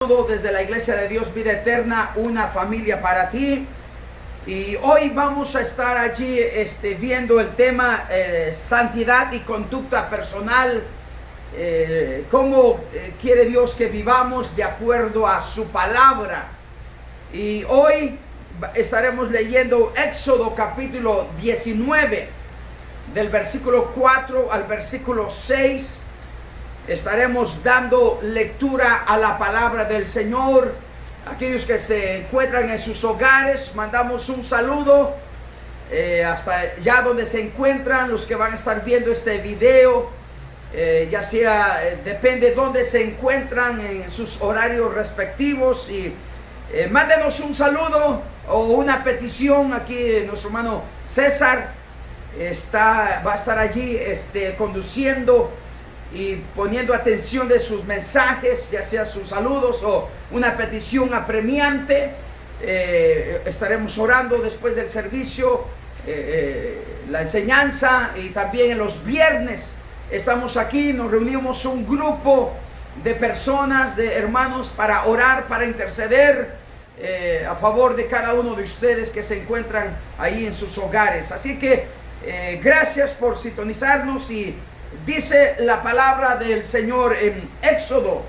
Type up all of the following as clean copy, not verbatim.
Desde la Iglesia de Dios Vida Eterna, una familia para ti. Y hoy vamos a estar allí viendo el tema santidad y conducta personal. Cómo quiere Dios que vivamos de acuerdo a su palabra. Y hoy estaremos leyendo Éxodo capítulo 19, del versículo 4 al versículo 6. Estaremos dando lectura a la palabra del Señor. Aquellos que se encuentran en sus hogares, mandamos un saludo hasta allá donde se encuentran. Los que van a estar viendo este video, ya sea, depende de dónde se encuentran en sus horarios respectivos. Y mándenos un saludo o una petición. Aquí nuestro hermano César va a estar allí conduciendo y poniendo atención de sus mensajes, ya sea sus saludos o una petición apremiante. Estaremos orando después del servicio, la enseñanza, y también en los viernes estamos aquí, nos reunimos un grupo de personas, de hermanos, para orar, para interceder a favor de cada uno de ustedes que se encuentran ahí en sus hogares. Así que gracias por sintonizarnos. Y dice la palabra del Señor en Éxodo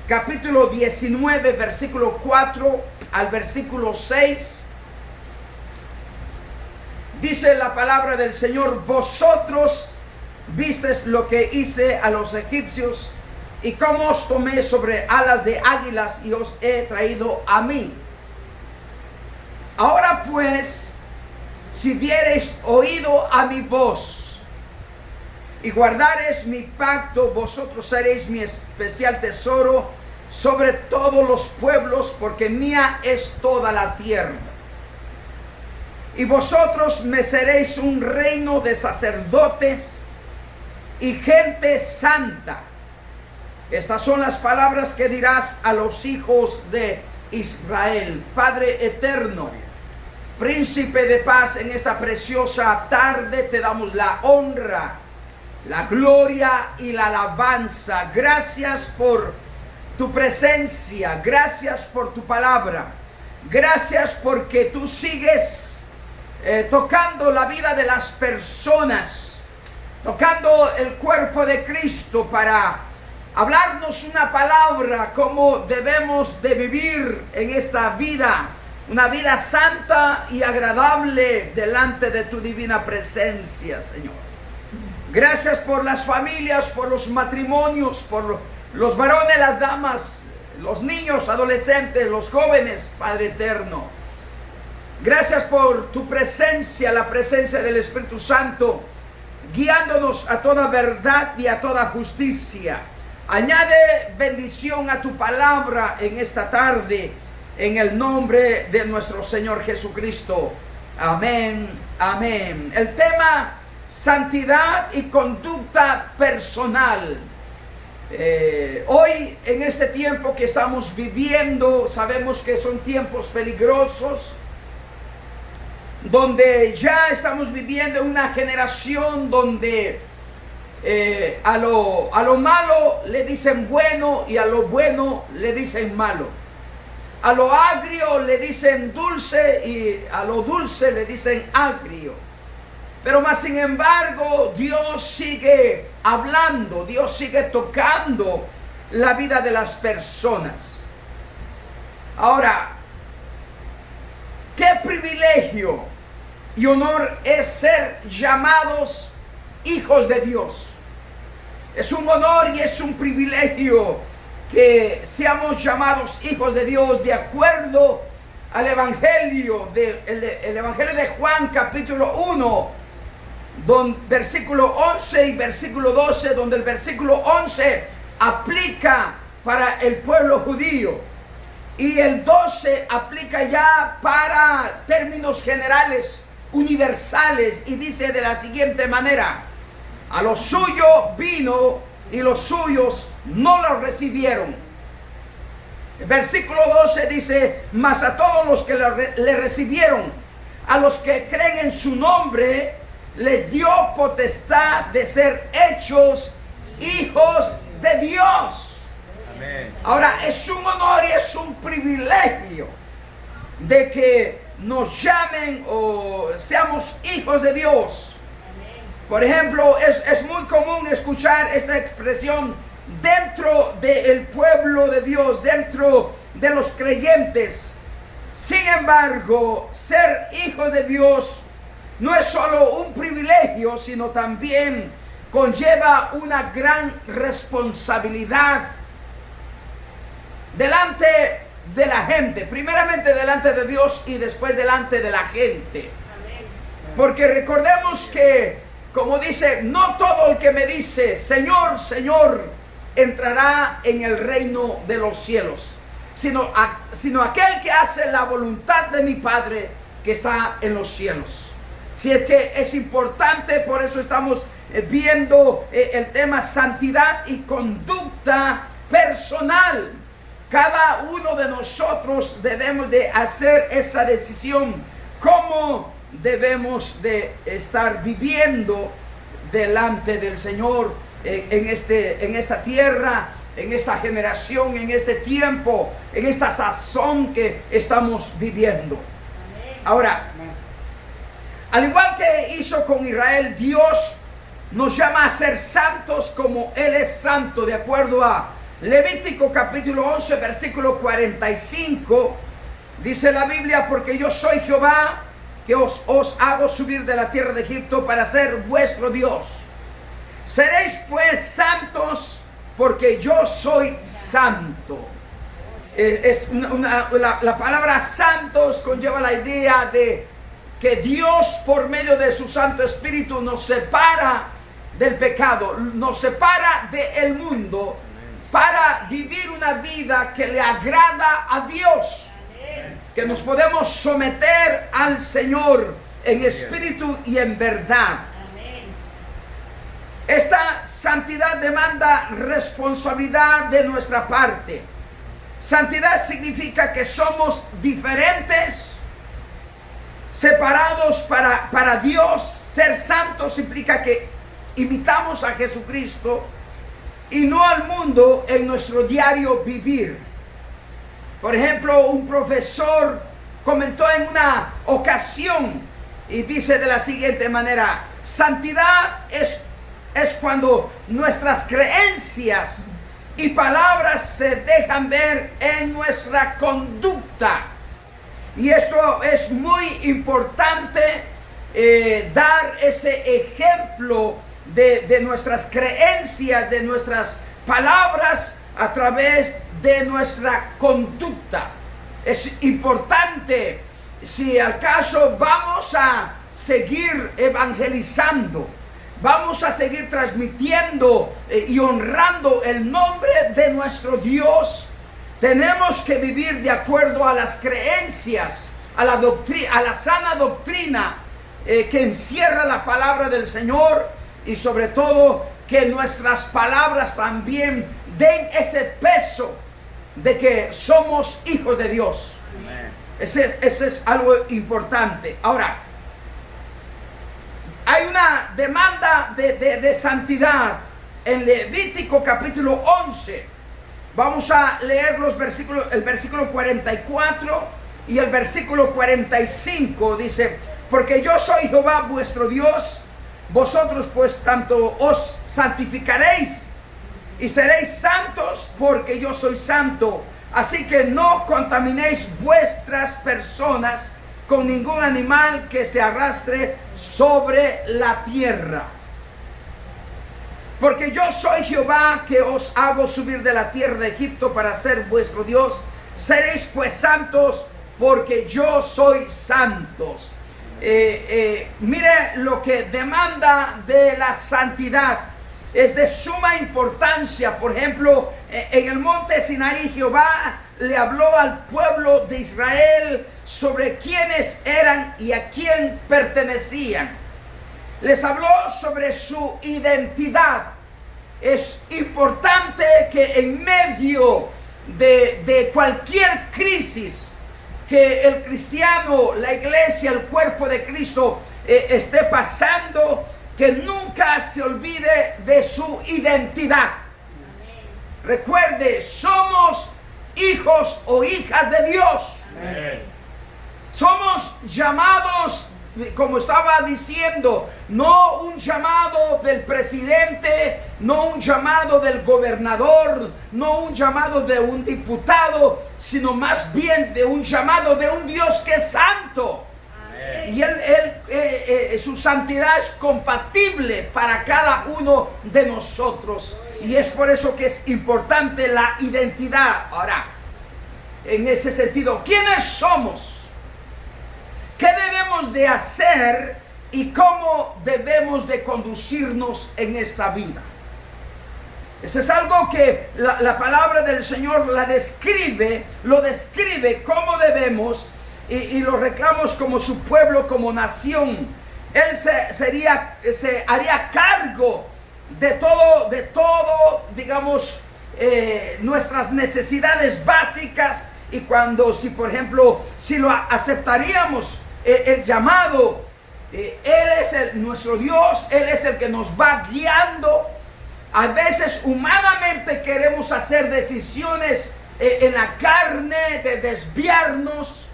capítulo 19, versículo 4 al versículo 6. Dice la palabra del Señor: vosotros visteis lo que hice a los egipcios, y cómo os tomé sobre alas de águilas y os he traído a mí. Ahora pues, si diereis oído a mi voz y guardareis mi pacto, vosotros seréis mi especial tesoro sobre todos los pueblos, porque mía es toda la tierra. Y vosotros me seréis un reino de sacerdotes y gente santa. Estas son las palabras que dirás a los hijos de Israel. Padre eterno, príncipe de paz, en esta preciosa tarde te damos la honra, la gloria y la alabanza. Gracias por tu presencia, gracias por tu palabra, gracias porque tú sigues tocando la vida de las personas, tocando el cuerpo de Cristo para hablarnos una palabra, cómo debemos de vivir en esta vida, una vida santa y agradable delante de tu divina presencia, Señor. Gracias por las familias, por los matrimonios, por los varones, las damas, los niños, adolescentes, los jóvenes, Padre eterno. Gracias por tu presencia, la presencia del Espíritu Santo, guiándonos a toda verdad y a toda justicia. Añade bendición a tu palabra en esta tarde, en el nombre de nuestro Señor Jesucristo. Amén, amén. El tema: santidad y conducta personal. Hoy, en este tiempo que estamos viviendo, sabemos que son tiempos peligrosos, donde ya estamos viviendo una generación donde a lo malo le dicen bueno y a lo bueno le dicen malo. A lo agrio le dicen dulce y a lo dulce le dicen agrio. Pero más sin embargo, Dios sigue hablando, Dios sigue tocando la vida de las personas. Ahora, qué privilegio y honor es ser llamados hijos de Dios. Es un honor y es un privilegio que seamos llamados hijos de Dios de acuerdo al Evangelio, el Evangelio de Juan capítulo 1, versículo 11 y versículo 12, donde el versículo 11 aplica para el pueblo judío y el 12 aplica ya para términos generales, universales, y dice de la siguiente manera: a lo suyo vino y los suyos no lo recibieron. El versículo 12 dice: mas a todos los que le recibieron, a los que creen en su nombre, les dio potestad de ser hechos hijos de Dios. Ahora, es un honor y es un privilegio de que nos llamen o seamos hijos de Dios. Por ejemplo, es muy común escuchar esta expresión dentro del pueblo de Dios, dentro de los creyentes. Sin embargo, ser hijo de Dios no es solo un privilegio, sino también conlleva una gran responsabilidad delante de la gente, primeramente delante de Dios y después delante de la gente. Porque recordemos que, como dice, no todo el que me dice Señor, Señor, entrará en el reino de los cielos, sino aquel que hace la voluntad de mi Padre que está en los cielos. Si es que es importante, por eso estamos viendo el tema santidad y conducta personal. Cada uno de nosotros debemos de hacer esa decisión, cómo debemos de estar viviendo delante del Señor en esta tierra, en esta generación, en este tiempo, en esta sazón que estamos viviendo. Ahora, al igual que hizo con Israel, Dios nos llama a ser santos como Él es santo, de acuerdo a Levítico capítulo 11, versículo 45, dice la Biblia: porque yo soy Jehová, que os hago subir de la tierra de Egipto para ser vuestro Dios. Seréis pues santos, porque yo soy santo. La palabra santos conlleva la idea de que Dios, por medio de su Santo Espíritu, nos separa del pecado, nos separa del mundo, para vivir una vida que le agrada a Dios, que nos podemos someter al Señor en espíritu y en verdad. Esta santidad demanda responsabilidad de nuestra parte. Santidad significa que somos diferentes, separados para Dios. Ser santos implica que imitamos a Jesucristo y no al mundo en nuestro diario vivir. Por ejemplo, un profesor comentó en una ocasión y dice de la siguiente manera: santidad es cuando nuestras creencias y palabras se dejan ver en nuestra conducta. Y esto es muy importante, dar ese ejemplo de nuestras creencias, de nuestras palabras a través de nuestra conducta. Es importante, si al caso vamos a seguir evangelizando, vamos a seguir transmitiendo y honrando el nombre de nuestro Dios, tenemos que vivir de acuerdo a las creencias, a la sana doctrina que encierra la palabra del Señor. Y sobre todo que nuestras palabras también den ese peso de que somos hijos de Dios. Ese es algo importante. Ahora, hay una demanda de santidad en Levítico capítulo 11. Vamos a leer el versículo 44 y el versículo 45. Dice: porque yo soy Jehová vuestro Dios, vosotros pues tanto os santificaréis y seréis santos, porque yo soy santo. Así que no contaminéis vuestras personas con ningún animal que se arrastre sobre la tierra. Porque yo soy Jehová, que os hago subir de la tierra de Egipto para ser vuestro Dios. Seréis pues santos, porque yo soy santos. Mire lo que demanda de la santidad. Es de suma importancia. Por ejemplo, en el monte Sinaí, Jehová le habló al pueblo de Israel sobre quiénes eran y a quién pertenecían. Les habló sobre su identidad. Es importante que en medio de cualquier crisis que el cristiano, la iglesia, el cuerpo de Cristo esté pasando, que nunca se olvide de su identidad. Recuerde, somos hijos o hijas de Dios. Amén. Somos llamados, como estaba diciendo, no un llamado del presidente, no un llamado del gobernador, no un llamado de un diputado, sino más bien de un llamado de un Dios que es santo. Amén. Y su santidad es compatible para cada uno de nosotros. Y es por eso que es importante la identidad. Ahora, en ese sentido, ¿quiénes somos? ¿Qué debemos de hacer y cómo debemos de conducirnos en esta vida? Eso es algo que la palabra del Señor lo describe cómo debemos y lo reclamos como su pueblo, como nación. Él se haría cargo de todo, digamos, nuestras necesidades básicas. Y si por ejemplo, si lo aceptaríamos, el llamado, Él es nuestro Dios, Él es el que nos va guiando. A veces humanamente queremos hacer decisiones en la carne, de desviarnos,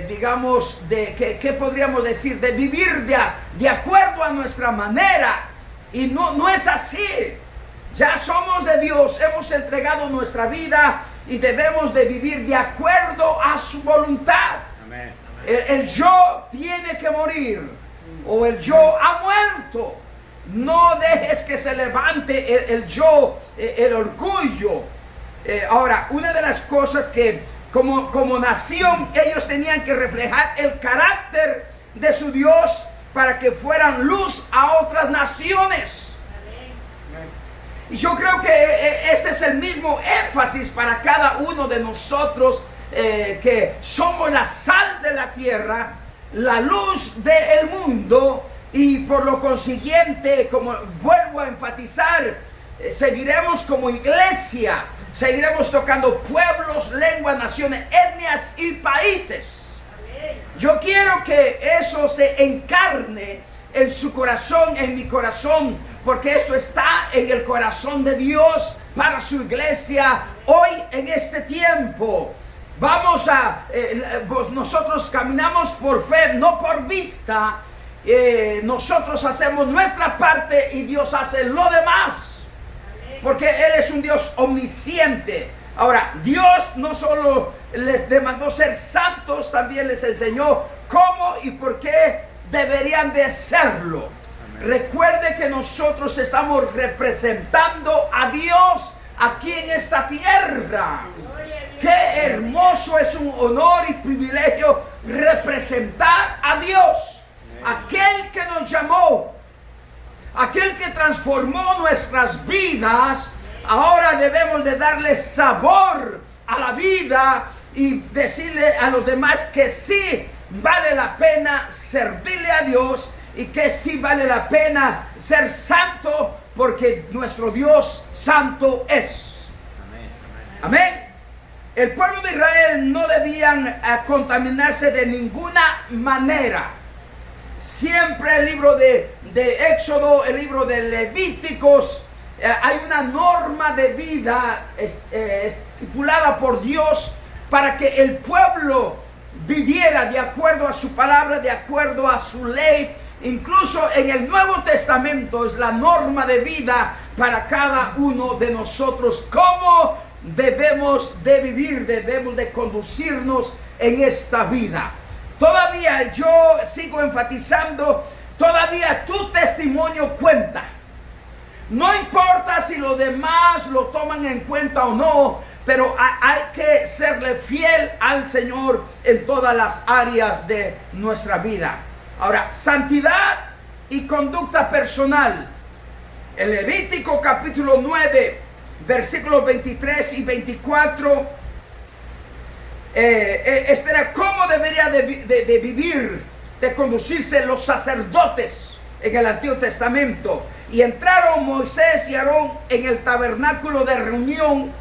digamos, ¿qué podríamos decir? De vivir de acuerdo a nuestra manera. Y no es así. Ya somos de Dios, hemos entregado nuestra vida y debemos de vivir de acuerdo a su voluntad. Amén. El yo tiene que morir, o el yo ha muerto. No dejes que se levante el yo, el orgullo. Ahora, una de las cosas que como nación ellos tenían que reflejar el carácter de su Dios para que fueran luz a otras naciones. Y yo creo que este es el mismo énfasis para cada uno de nosotros, que somos la sal de la tierra, la luz del mundo, y por lo consiguiente, como vuelvo a enfatizar, seguiremos como iglesia, seguiremos tocando pueblos, lenguas, naciones, etnias y países. Yo quiero que eso se encarne en su corazón, en mi corazón, porque esto está en el corazón de Dios para su iglesia hoy en este tiempo. Nosotros caminamos por fe, no por vista. Nosotros hacemos nuestra parte y Dios hace lo demás, porque Él es un Dios omnisciente. Ahora, Dios no solo les demandó ser santos, también les enseñó cómo y por qué deberían de serlo. Amén. Recuerde que nosotros estamos representando a Dios aquí en esta tierra. Qué hermoso, es un honor y privilegio representar a Dios. Amén. Aquel que nos llamó, aquel que transformó nuestras vidas. Ahora debemos de darle sabor a la vida y decirle a los demás que sí vale la pena servirle a Dios y que sí vale la pena ser santo, porque nuestro Dios santo es. Amén. Amén. El pueblo de Israel no debían contaminarse de ninguna manera. Siempre el libro de Éxodo, el libro de Levíticos, hay una norma de vida estipulada por Dios para que el pueblo viviera de acuerdo a su palabra, de acuerdo a su ley. Incluso en el Nuevo Testamento es la norma de vida para cada uno de nosotros. ¿Cómo debemos de vivir? Debemos de conducirnos en esta vida. Todavía yo sigo enfatizando, todavía tu testimonio cuenta. No importa si los demás lo toman en cuenta o no, pero hay que serle fiel al Señor en todas las áreas de nuestra vida. Ahora, santidad y conducta personal. El Levítico capítulo 9, versículos 23 y 24. Este era cómo debería de vivir, de conducirse los sacerdotes en el Antiguo Testamento. Y entraron Moisés y Aarón en el tabernáculo de reunión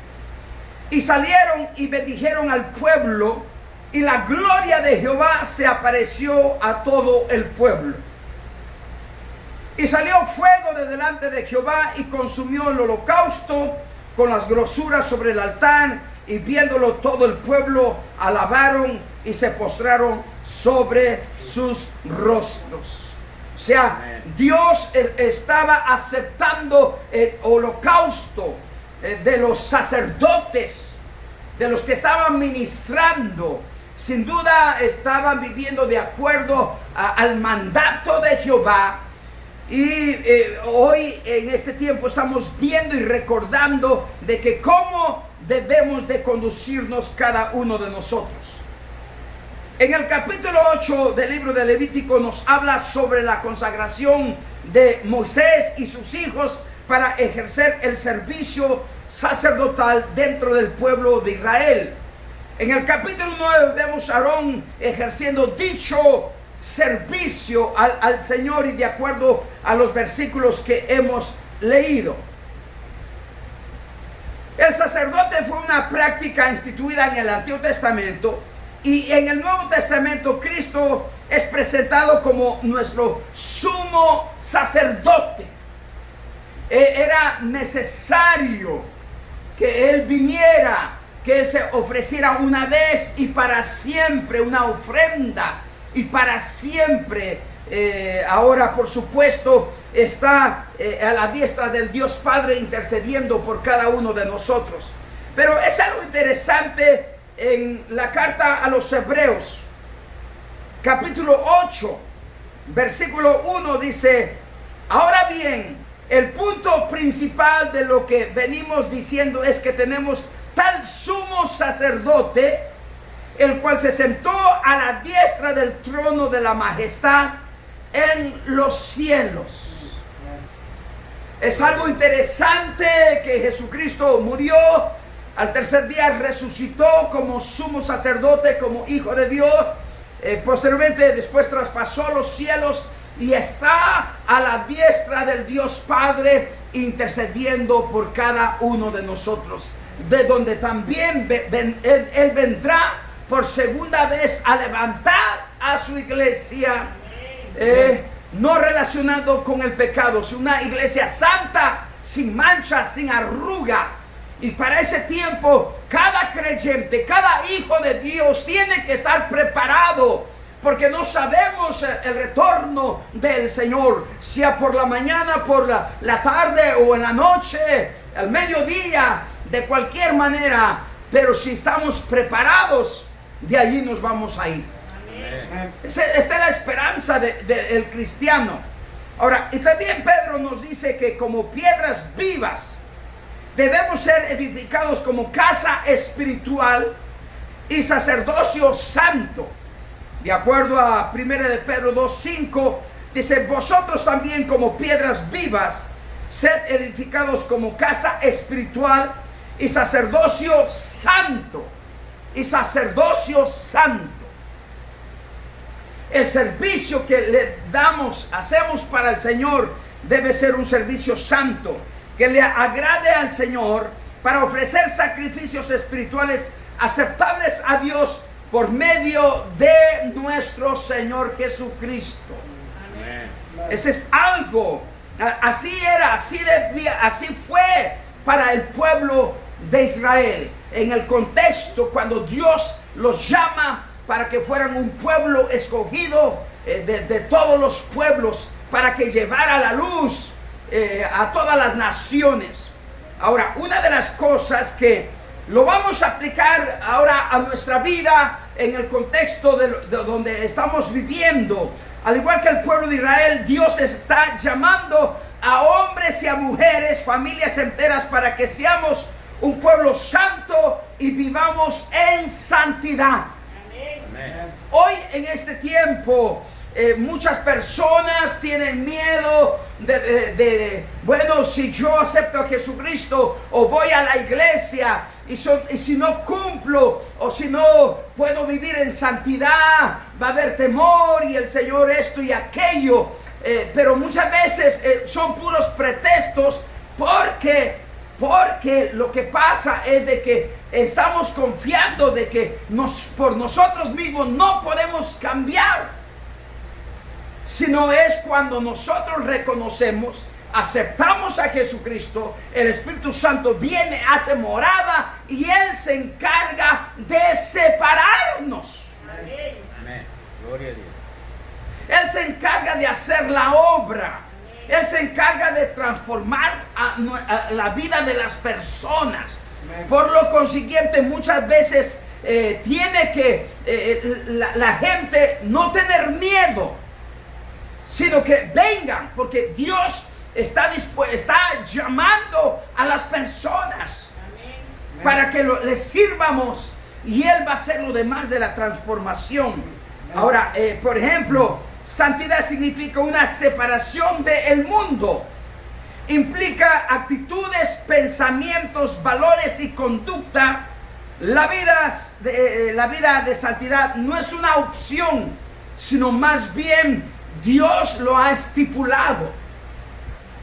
y salieron y bendijeron al pueblo, y la gloria de Jehová se apareció a todo el pueblo. Y salió fuego de delante de Jehová y consumió el holocausto con las grosuras sobre el altar, y viéndolo todo el pueblo alabaron y se postraron sobre sus rostros. O sea, Dios estaba aceptando el holocausto de los sacerdotes, de los que estaban ministrando. Sin duda estaban viviendo de acuerdo al mandato de Jehová. Y hoy en este tiempo estamos viendo y recordando de que cómo debemos de conducirnos cada uno de nosotros. En el capítulo 8 del libro de Levítico nos habla sobre la consagración de Moisés y sus hijos para ejercer el servicio sacerdotal dentro del pueblo de Israel. En el capítulo 9 vemos a Aarón ejerciendo dicho servicio al Señor, y de acuerdo a los versículos que hemos leído. El sacerdote fue una práctica instituida en el Antiguo Testamento, y en el Nuevo Testamento Cristo es presentado como nuestro sumo sacerdote. Era necesario que Él viniera, que Él se ofreciera una vez y para siempre, una ofrenda y para siempre. Ahora, por supuesto, está a la diestra del Dios Padre intercediendo por cada uno de nosotros. Pero es algo interesante en la carta a los Hebreos, capítulo 8, versículo 1, dice: ahora bien, el punto principal de lo que venimos diciendo es que tenemos tal sumo sacerdote, el cual se sentó a la diestra del trono de la majestad en los cielos. Es algo interesante que Jesucristo murió, al tercer día resucitó como sumo sacerdote, como hijo de Dios. Posteriormente después traspasó los cielos y está a la diestra del Dios Padre intercediendo por cada uno de nosotros, de donde también Él vendrá por segunda vez a levantar a su iglesia, no relacionado con el pecado, sino una iglesia santa, sin mancha, sin arruga. Y para ese tiempo, cada creyente, cada hijo de Dios tiene que estar preparado, porque no sabemos el retorno del Señor, sea por la mañana, por la tarde o en la noche, al mediodía, de cualquier manera. Pero si estamos preparados, de allí nos vamos a ir. Esta es la esperanza del cristiano. Ahora, y también Pedro nos dice que como piedras vivas debemos ser edificados como casa espiritual y sacerdocio santo. De acuerdo a 1 de Pedro 2:5, dice: vosotros también como piedras vivas, sed edificados como casa espiritual y sacerdocio santo. Y sacerdocio santo. El servicio que le hacemos para el Señor debe ser un servicio santo, que le agrade al Señor, para ofrecer sacrificios espirituales aceptables a Dios por medio de nuestro Señor Jesucristo. Amén. Ese es algo, así era, así fue para el pueblo de Israel. En el contexto, cuando Dios los llama para que fueran un pueblo escogido de todos los pueblos, para que llevara la luz a todas las naciones. Ahora, una de las cosas que lo vamos a aplicar ahora a nuestra vida en el contexto de donde estamos viviendo, al igual que el pueblo de Israel, Dios está llamando a hombres y a mujeres, familias enteras, para que seamos un pueblo santo y vivamos en santidad. Amén. Hoy en este tiempo muchas personas tienen miedo bueno, si yo acepto a Jesucristo o voy a la iglesia y si no cumplo o si no puedo vivir en santidad, va a haber temor y el Señor esto y aquello. Pero muchas veces son puros pretextos, porque lo que pasa es de que estamos confiando de que por nosotros mismos no podemos cambiar, sino es cuando nosotros reconocemos aceptamos a Jesucristo, el Espíritu Santo viene, hace morada y Él se encarga de separarnos. Amén. Gloria a Dios. Él se encarga de hacer la obra. Él se encarga de transformar a la vida de las personas. Por lo consiguiente, muchas veces tiene que la gente no tener miedo, sino que vengan, porque Dios está llamando a las personas para que les sirvamos, y Él va a hacer lo demás de la transformación. Ahora, por ejemplo, santidad significa una separación del mundo. Implica actitudes, pensamientos, valores y conducta. La vida de santidad no es una opción, sino más bien Dios lo ha estipulado.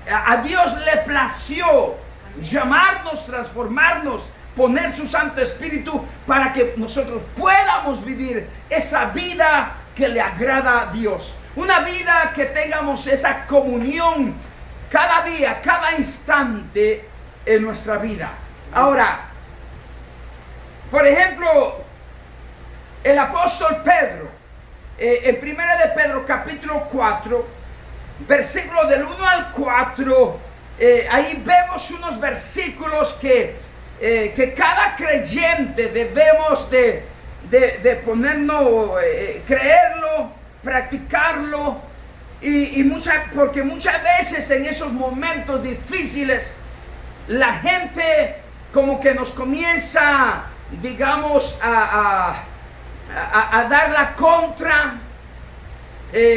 A Dios le plació llamarnos, transformarnos, poner su Santo Espíritu para que nosotros podamos vivir esa vida que le agrada a Dios. Una vida que tengamos esa comunión cada día, cada instante en nuestra vida. Ahora, por ejemplo, el apóstol Pedro, en 1 de Pedro capítulo 4, versículo del 1 al 4, ahí vemos unos versículos que cada creyente debemos de ponernos, creerlo, practicarlo, porque muchas veces en esos momentos difíciles la gente como que nos comienza, digamos, a dar la contra,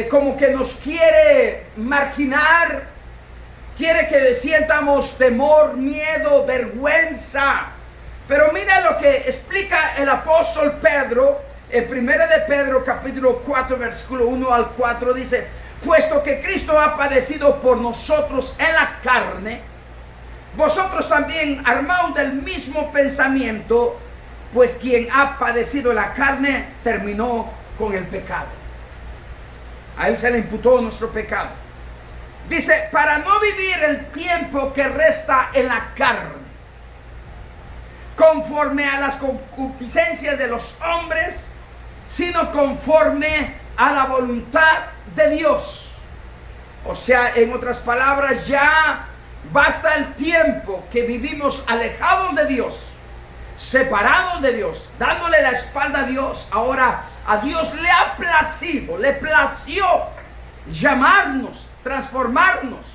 como que nos quiere marginar, quiere que sientamos temor, miedo, vergüenza. Pero mira lo que explica el apóstol Pedro en 1 de Pedro capítulo 4 versículo 1 al 4, dice: puesto que Cristo ha padecido por nosotros en la carne, vosotros también armaos del mismo pensamiento, pues quien ha padecido en la carne terminó con el pecado. A Él se le imputó nuestro pecado. Dice, para no vivir el tiempo que resta en la carne, conforme a las concupiscencias de los hombres, sino conforme a la voluntad de Dios. O sea, en otras palabras, ya basta el tiempo que vivimos alejados de Dios, separados de Dios, dándole la espalda a Dios. Ahora a Dios le ha placido, le plació llamarnos, transformarnos,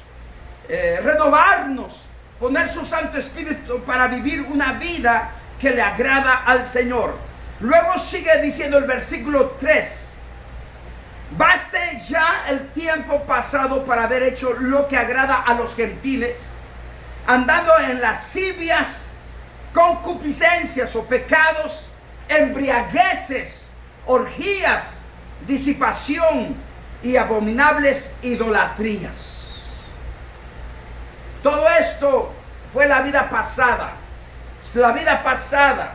renovarnos, poner su Santo Espíritu para vivir una vida que le agrada al Señor. Luego sigue diciendo el versículo 3: baste ya el tiempo pasado para haber hecho lo que agrada a los gentiles, andando en lascivias, concupiscencias o pecados, embriagueces, orgías, disipación y abominables idolatrías. Todo esto fue la vida pasada. Es la vida pasada.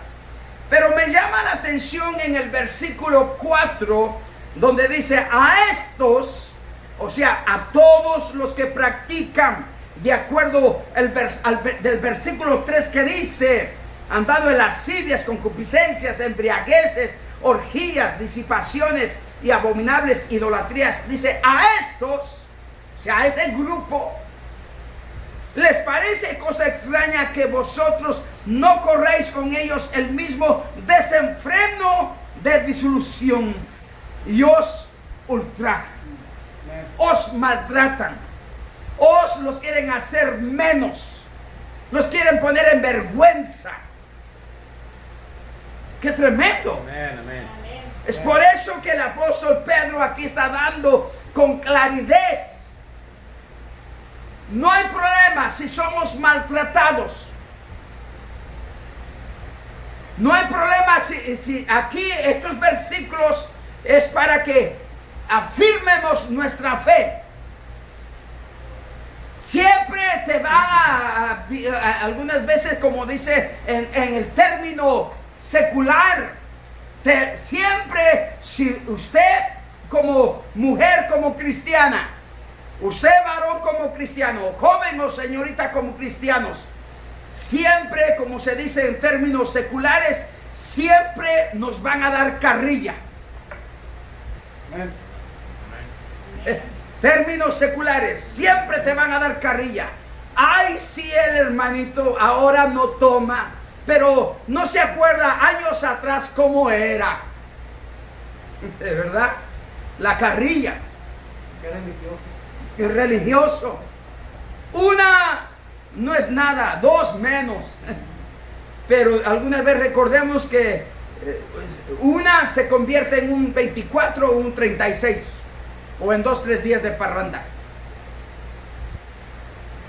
Pero me llama la atención en el versículo 4, donde dice: a estos, o sea, a todos los que practican de acuerdo del versículo 3 que dice: andando en lascivias, concupiscencias, embriagueces, orgías, disipaciones y abominables idolatrías. Dice, a estos, o sea, a ese grupo, ¿les parece cosa extraña que vosotros no corréis con ellos el mismo desenfreno de disolución? Y os ultrajan, os maltratan, os los quieren hacer menos, los quieren poner en vergüenza. ¡Qué tremendo! Amén, amén. Es por eso que el apóstol Pedro aquí está dando con claridad: no hay problema si somos maltratados. No hay problema si aquí estos versículos es para que afirmemos nuestra fe. Siempre te van algunas veces, como dice en el término secular, siempre, si usted como mujer, como cristiana, Usted, varón, como cristiano, joven o señorita como cristianos, siempre, como se dice en términos seculares, siempre nos van a dar carrilla. Términos seculares, siempre te van a dar carrilla. Ay, si el hermanito ahora no toma, pero no se acuerda años atrás cómo era. ¿De verdad? La carrilla. El religioso. Una no es nada, dos menos. Pero alguna vez recordemos que una se convierte en un 24 o un 36. O en 2-3 días de parranda.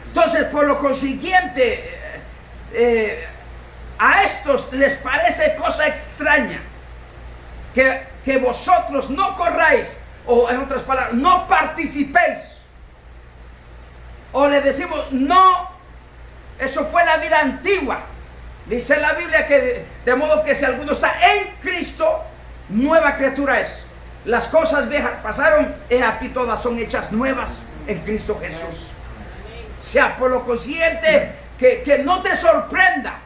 Entonces, por lo consiguiente, a estos les parece cosa extraña que vosotros no corráis, o en otras palabras, no participéis. O le decimos, no, eso fue la vida antigua. Dice la Biblia que de modo que si alguno está en Cristo, nueva criatura es. Las cosas viejas pasaron, aquí todas son hechas nuevas en Cristo Jesús. O sea, por lo consiguiente, que no te sorprenda.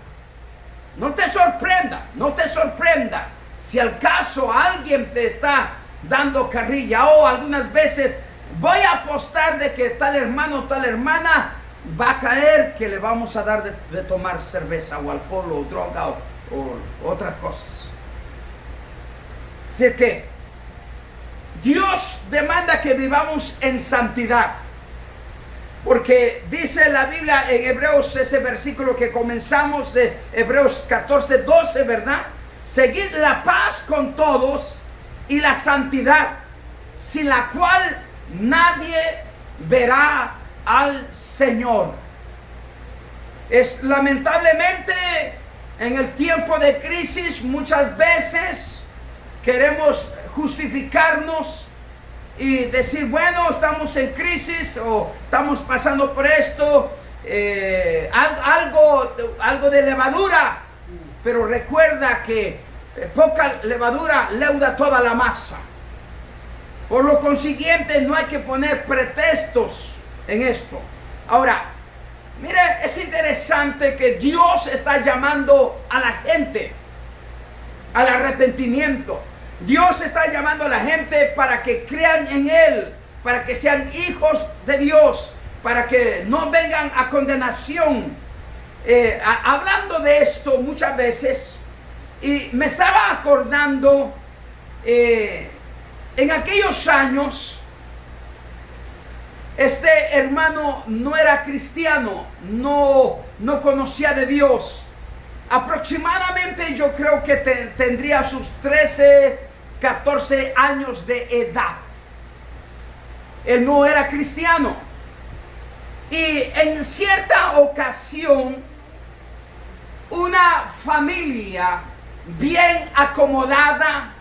No te sorprenda, no te sorprenda. Si al caso alguien te está dando carrilla, o algunas veces voy a apostar de que tal hermano o tal hermana va a caer, que le vamos a dar de tomar cerveza o alcohol o droga o otras cosas. Así que Dios demanda que vivamos en santidad. Porque dice la Biblia en Hebreos, ese versículo que comenzamos de Hebreos 14:12, ¿verdad? Seguid la paz con todos y la santidad, sin la cual nadie verá al Señor. Es lamentablemente en el tiempo de crisis muchas veces queremos justificarnos y decir, bueno, estamos en crisis o estamos pasando por esto, algo de levadura, pero recuerda que poca levadura leuda toda la masa. Por lo consiguiente, no hay que poner pretextos en esto. Ahora, mire, es interesante que Dios está llamando a la gente al arrepentimiento. Dios está llamando a la gente para que crean en Él, para que sean hijos de Dios, para que no vengan a condenación. Hablando de esto muchas veces, y me estaba acordando en aquellos años, este hermano no era cristiano, no conocía de Dios. Aproximadamente yo creo que tendría sus 13, 14 años de edad. Él no era cristiano. Y en cierta ocasión, una familia bien acomodada,